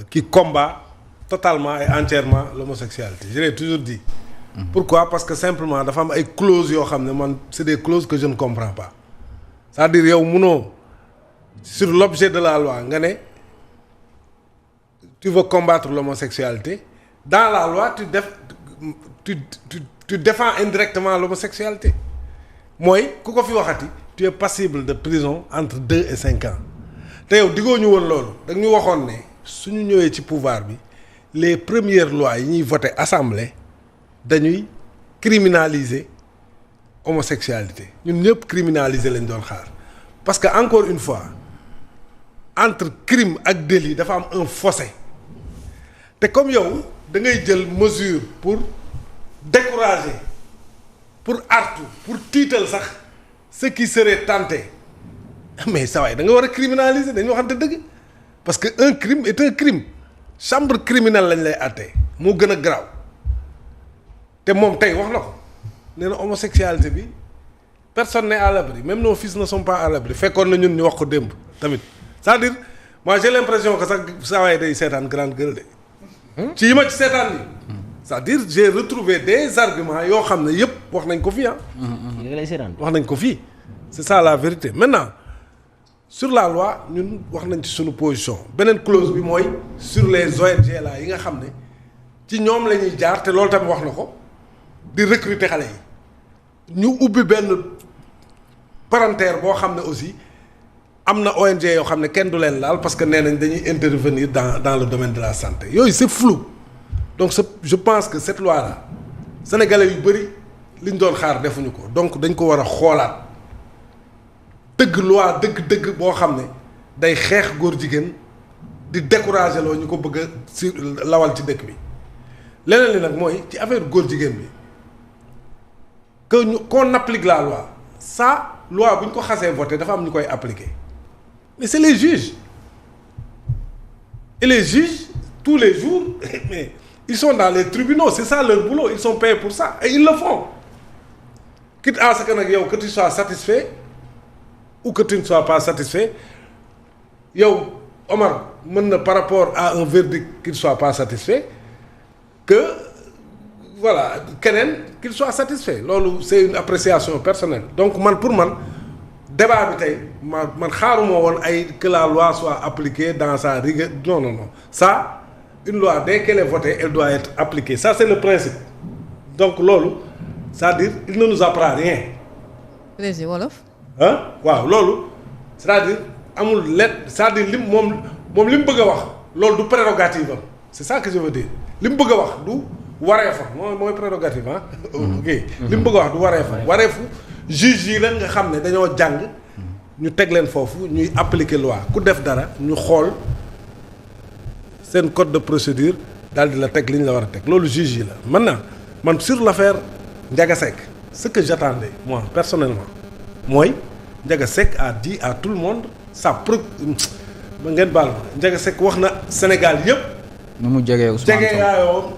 qui combat totalement et entièrement l'homosexualité je l'ai toujours dit. Pourquoi parce que simplement dafa am ay clauses yoo xam ne man c'est des clauses que je ne comprends pas c'est-à-dire yow munoo sur l'objet de la loi nga ne tu veux combattre l'homosexualité dans la loi tu défends indirectement l'homosexualité mooy ku ko fi waxati tu es passible de prison entre 2 et 5 ans te yow diggoo ñu woon loolu da ñu waxoon ne suñu ñëwee ci pouvoir bi les premières lois yi ñuy voter assemblée dañuy criminaliser homosexualité ñun ñëpp criminaliser lañ doon xaar parce que encore une fois entre crime ak délit dafa am un fossé te comme yow da ngay jël mesure pour décourager pour artu pour tiital sax ce qui serait tenté mais saa waay da nga war a criminaliser dañu waxante dëgg parce que un crime est un crime chambre criminelle lañ lay àttee moo gën a garaaw te moom tey wax na ko nee na homosexualité bi personne n'est à l'abri même nos fils ne sont pas à l'abri fekkoon na ñun ñu wax ko démb tamit c'est-à-dire moi j'ai l'impression que sax saa waay day seetaan grande gueule de ci yi ma ci seetaan ni c'est-à-dire j'ai retrouvé des arguments yoo xam ne yëpp wax nañ ko fii wax nañ ko fii c'est ça la vérité maintenant sur la loi ñun wax nañ ci suñu position beneen clause bi mooy sur les ONG là yi nga xam ne ci ñoom la ñuy jaar te loolu tamit wax na ko di recruter xale yi ñu ubbi benn parenthèse boo xam ne aussi am na ONG yoo xam ne kenn du leen laal parce que nee nañ dañuy intervenir dans le domaine de la santé yooyu c'est flou donc je pense que cette loi là sénégalais yu bëri li ñu doon xaar defuñu ko donc dañ ko war a xoolaat dëgg loi dëgg boo xam ne day xeex góor jigéen di décourager loo ñu ko bëgg a si lawal ci dëkk bi leneen li nag mooy ci affaire góor jigéen bi que ñu qu'on applique la loi ça loi bu ñu ko xasee voté dafa am ñu koy appliquer mais c'est les juges et les juges tous les jours mais ils sont dans les tribunaux c'est ça leur boulot ils sont payés pour ça et ils le font quitte à ce que nag yow que tu sois satisfait ou que tu ne sois pas satisfait yow Omar mën na par rapport à un verdict qu'il soit pas satisfait que voilà keneen qu'il soit satisfait loolu c'est une appréciation personnelle donc man pour man débat bi tey man xaaruma woon ay que la loi soit appliquée dans sa rigueur non ça une loi dès qu'elle est votée elle doit être appliquée ça c'est le principe donc loolu c'est-à-dire il ne nous apprend rien. Président wolof. waaw loolu c'est-à-dire amul c'est-à-dire li mu bëgg a wax loolu du prérogative am c'est ça que je veux dire li mu bëgg a wax du wareefam mooy prérogative ok li mu bëgg a wax du wareefam wareefu juge yi leen nga xam ne dañoo jàng ñu teg leen foofu ñuy appliquer loi ku def dara ñu xool seen code de procédure daal di la teg li ñu la war a teg loolu juge yi la maintenant man sur l'affaire Ndiaga Seck ce que j'attendais moi personnellement mooy Ndiaga Seck a dit à tout le monde ma ngeen baal ma Ndiaga Seck wax na Sénégal yëpp. nu mu jegee Ousmane Sonko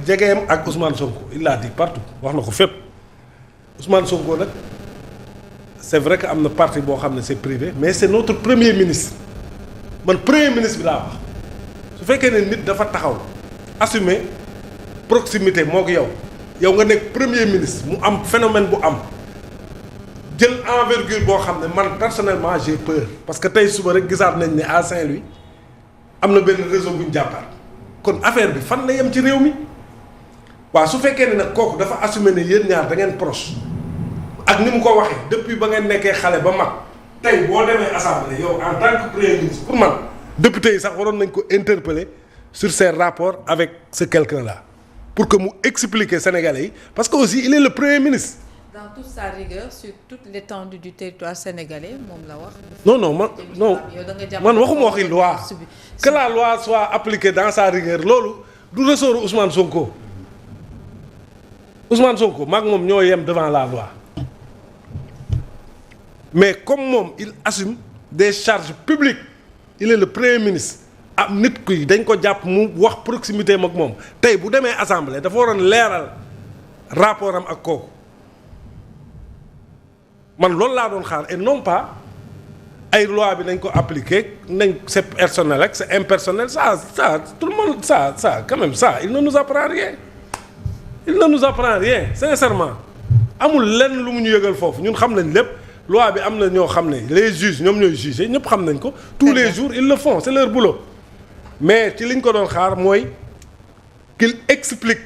jegeem ak Ousmane Sonko il l'a dit partout wax na ko fépp Ousmane Sonko nag c'est vrai que am na parti boo xam ne c'est privé mais c'est notre premier ministre man premier ministre bi laa wax su fekkee ne nit dafa taxaw assumer proximité moo ko yow nga nekk premier ministre mu am phénomène bu am. jël envergure boo xam ne man personnellement j'ai peur parce que tey suba rek gisaat nañ ne à Saint-Louis am na benn réseau bu ñu jàppaat kon affaire bi fan la yem ci réew mi waaw su fekkee ne nag kooku dafa assumer ne yéen ñaar da ngeen proche ak ni mu ko waxee depuis ba ngeen nekkee xale ba mag tey boo demee assemblée yow en tant que premier ministre pour man député yi sax waroon nañ ko interpeller sur ses rapports avec ce quelqu'un là pour que mu expliquer Sénégalais yi parce que aussi il est le premier ministre. Dans toute sa rigueur sur toute l'étendue du territoire sénégalais moom la wax. non man waxuma waxi loi que la loi soit appliquée dans sa rigueur loolu du ressort Ousmane Sonko maag moom ñoo yem devant la loi mais comme moom il assume des charges publiques il est le premier ministre nit ki dañ ko jàpp mu wax proximité mag moom tey bu demee assemblée dafa waroon leeral rapport am ak kooku. man loolu laa doon xaar et non pas ay loi bi nañ ko appliquer nañ c'est personnel rek c'est impersonnel ça tout le monde ça quand même ça il ne nous apprend rien sincèrement amul lenn lu mu ñu yëgal foofu ñun xam nañ lépp loi bi am na ñoo xam ne les juges ñoom ñooy juger ñëpp xam nañ ko tous les jours ils le font c'est leur boulot mais ci liñ ko doon xaar mooy qu'il explique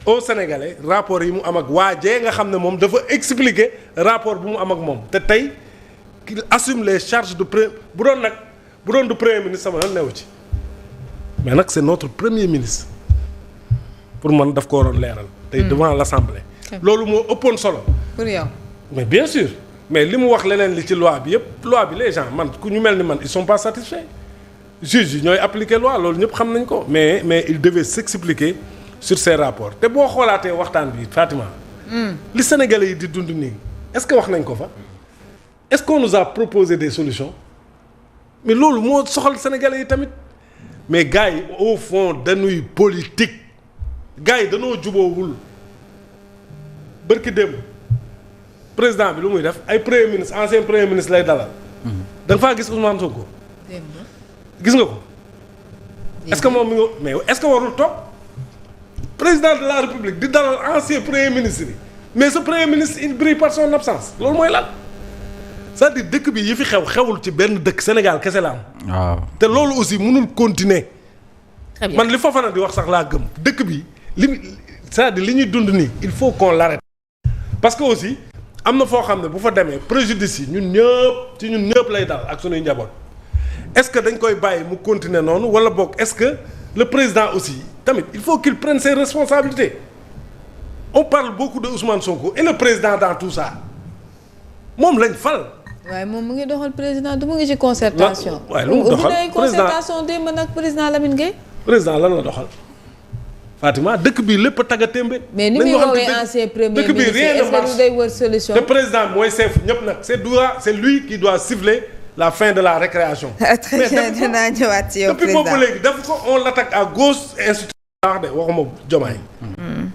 aux Sénégalais rapport yi mu am ak waajee nga xam ne moom dafa expliquer rapport bu mu am ak moom te tey qu'il assume les charges de bu doon du premier ministre sama yoon newu ci mais nag c'est notre premier ministre pour man daf ko waroon leeral tey devant l'Assemblée loolu moo ëppoon solo pour yow mais bien sûr mais li mu wax leneen li ci loi bi yëpp loi bi les gens man ku ñu mel ni man ils sont pas satisfaits juges yi ñooy appliquer loi loolu ñëpp xam nañ ko mais il devait s'expliquer sur ces rapports te boo xoolaatee waxtaan bi Fatima li Sénégalais yi di dund nii est-ce que wax nañ ko fa est-ce qu'on nous a proposé des solutions mais loolu moo soxal Sénégalais yi tamit mais gars yi au fond dañuy politique gars yi dañoo juboowul bërki démb président bi lu muy def ay premier ministre ancien premier ministre lay dalal da nga faa gis Ousmane Sonko gis nga ko est-ce que moom mi nga mais est-ce que warul toog président de la République di dalal ancien premier ministre yi mais ce premier ministre il brille par son absence loolu mooy lan c'est-à-dire dëkk bi yi fi xewul ci benn dëkk Sénégal kese la am. waaw te loolu aussi mënul continuer. man li Fofana di wax sax laa gëm dëkk bi c'est-à-dire li ñuy dund nii il faut qu'on l'arrête parce que aussi am na foo xam ne bu fa demee préjudice yi ñun ñëpp lay dal ak sunuy njaboot est-ce que dañ koy bàyyi mu continuer noonu wala boog est-ce que le président aussi tamit il faut qu'il prenne ses responsabilités on parle beaucoup de Ousmane Sonko et le président dans tout ça moom lañ fal. waaye moom mu ngi doxal président du mu ngi ci concertation. waaye lu mu doxal concertation démb nag président Lamine Gueye. président lan la doxal Fatima dëkk bi lépp a tagga témbe. mais ni muy woowee ancien premier ministre est-ce que du day wër solution. le président mooy chef ñëpp nag c'est lui qui doit siffler la fin de la récréation. très bien dinaa ñëwaat ci yow président depuis boobu léegi def ko on l'attaque à gauche institution de waxuma Diomaye.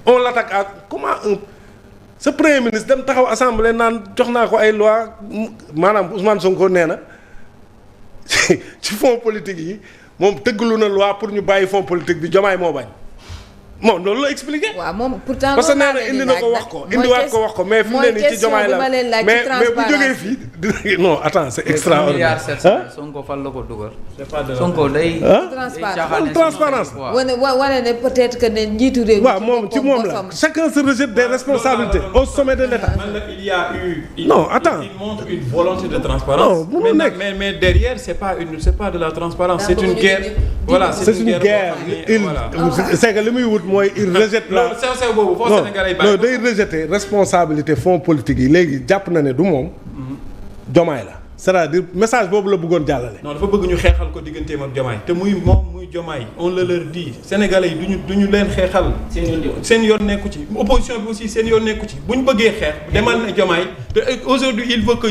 on l'attaque à comment ce premier ministre dem taxaw assemblée naan jox naa ko ay loi maanaam Ousmane Sonko nee na ci fonds politique yi moom tëggalu na loi pour ñu bàyyi fonds politique bi Diomaye moo bañ moom loolu la expliqué. waaw moom pourtant parce que nee na indi na ko wax ko indiwaat ko wax ko mais fi mu ne nii ci Diomaye la mais bu jógee fii dina non attends c'est extraordinaire. Sonko fan la ko dugal. c'est pas de Sonko day. transparence wane ne peut-être que ne njiitu réew. waaw moom ci moom la chacun se rejette des responsabilités au sommet de l'État. il y a eu. non attends il montre une volonté de transparence. non mais derrière c'est pas de la transparence. c'est une guerre. voilà c'est une guerre. c'est que li muy wut mooy il rejette la non day rejeter responsabilité fonds politique yi léegi jàpp na ne du moom Diomaye la c'est-à-dire message boobu la bëggoon jàllale. non dafa bëgg ñu xeexal ko digganteem ak Diomaye te muy moom muy Diomaye on le leur dit sénégalais yi duñu leen xeexal. seen yoon nekku ci opposition bi aussi seen yoon nekku ci bu ñu bëggee xeex demal na Diomaye te aujourd'hui il veut que